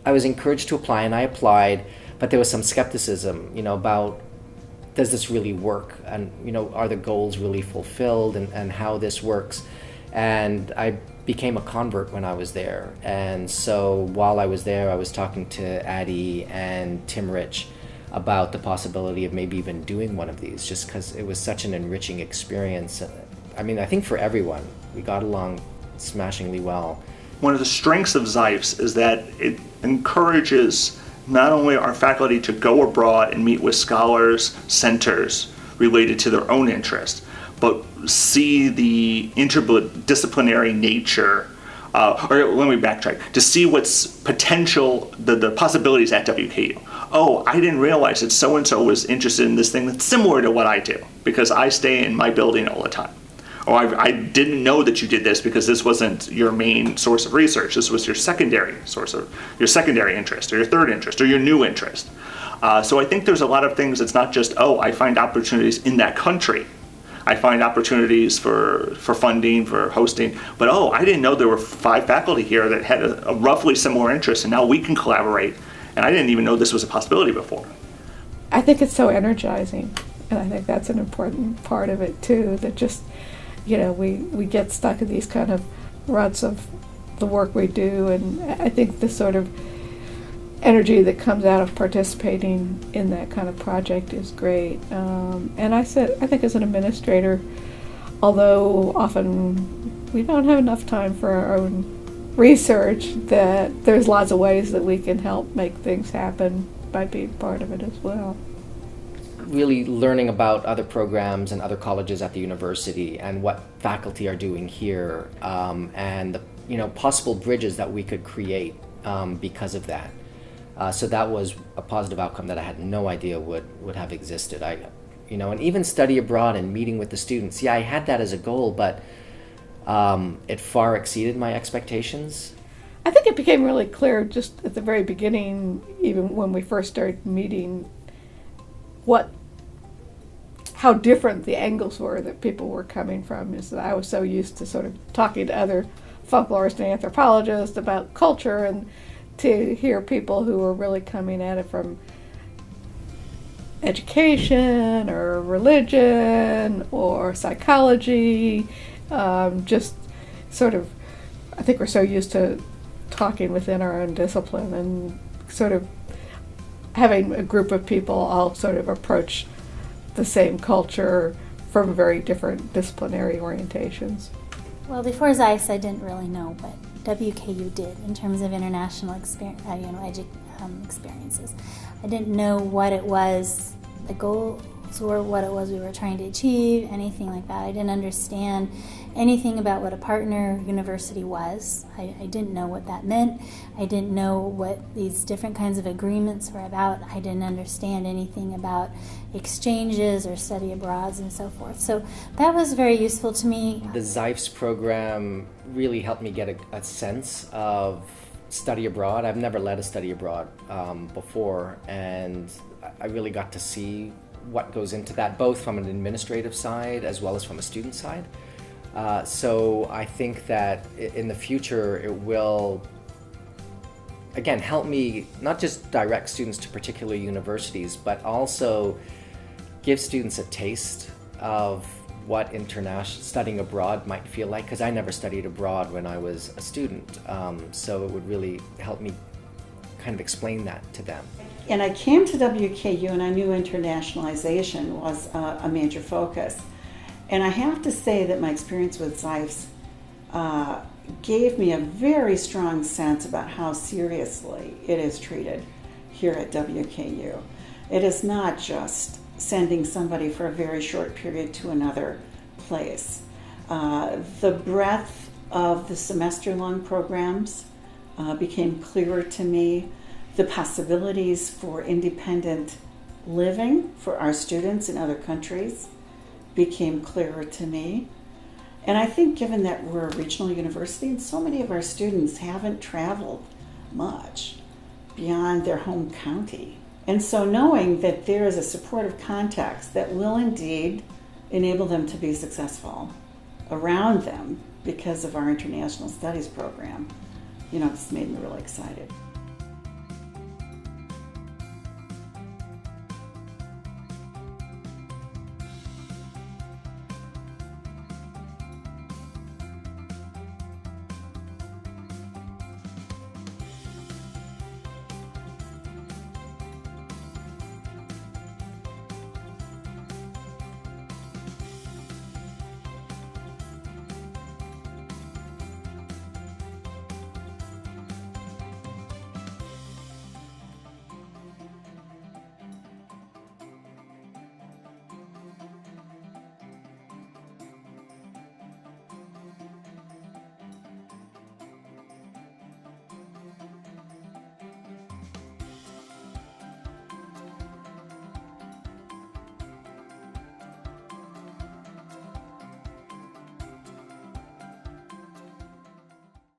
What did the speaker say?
I was encouraged to apply, and I applied, but there was some skepticism, about does this really work, and are the goals really fulfilled, and how this works. And I became a convert when I was there. And so while I was there, I was talking to Addie and Tim Rich about the possibility of maybe even doing one of these, just because it was such an enriching experience. I mean, I think for everyone, we got along smashingly well. One of the strengths of ZSEIFS is that it encourages not only our faculty to go abroad and meet with scholars, centers related to their own interest, but see the interdisciplinary nature, or let me backtrack, to see what's potential, the possibilities at WKU. Oh, I didn't realize that so-and-so was interested in this thing that's similar to what I do, because I stay in my building all the time. Or I didn't know that you did this because this wasn't your main source of research. This was your secondary interest, or your third interest, or your new interest. So I think there's a lot of things. It's not just, I find opportunities in that country. I find opportunities for funding, for hosting, but I didn't know there were 5 faculty here that had a roughly similar interest, and now we can collaborate, and I didn't even know this was a possibility before. I think it's so energizing, and I think that's an important part of it too, that just, we get stuck in these kind of ruts of the work we do, and I think the sort of energy that comes out of participating in that kind of project is great. And I think as an administrator, although often we don't have enough time for our own research, that there's lots of ways that we can help make things happen by being part of it as well. Really learning about other programs and other colleges at the university and what faculty are doing here, and the possible bridges that we could create because of that. So that was a positive outcome that I had no idea would have existed. And even study abroad and meeting with the students. Yeah, I had that as a goal, but it far exceeded my expectations. I think it became really clear just at the very beginning, even when we first started meeting, how different the angles were that people were coming from. Is that I was so used to sort of talking to other folklorists and anthropologists about culture, and to hear people who were really coming at it from education or religion or psychology, just sort of, I think we're so used to talking within our own discipline, and sort of having a group of people all sort of approach the same culture from very different disciplinary orientations. Well, before ZSEIFS, I didn't really know what WKU did in terms of international experiences. I didn't know what it was, the goals were, what it was we were trying to achieve, anything like that. I didn't understand anything about what a partner university was. I didn't know what that meant. I didn't know what these different kinds of agreements were about. I didn't understand anything about exchanges or study abroads and so forth. So that was very useful to me. The ZSEIFS program really helped me get a sense of study abroad. I've never led a study abroad before, and I really got to see what goes into that, both from an administrative side as well as from a student side. So I think that in the future it will, again, help me not just direct students to particular universities, but also give students a taste of what studying abroad might feel like, because I never studied abroad when I was a student. So it would really help me kind of explain that to them. And I came to WKU and I knew internationalization was a major focus. And I have to say that my experience with ZSEIFS gave me a very strong sense about how seriously it is treated here at WKU. It is not just sending somebody for a very short period to another place. The breadth of the semester-long programs became clearer to me. The possibilities for independent living for our students in other countries became clearer to me. And I think given that we're a regional university and so many of our students haven't traveled much beyond their home county. And so knowing that there is a supportive context that will indeed enable them to be successful around them because of our international studies program, it's made me really excited.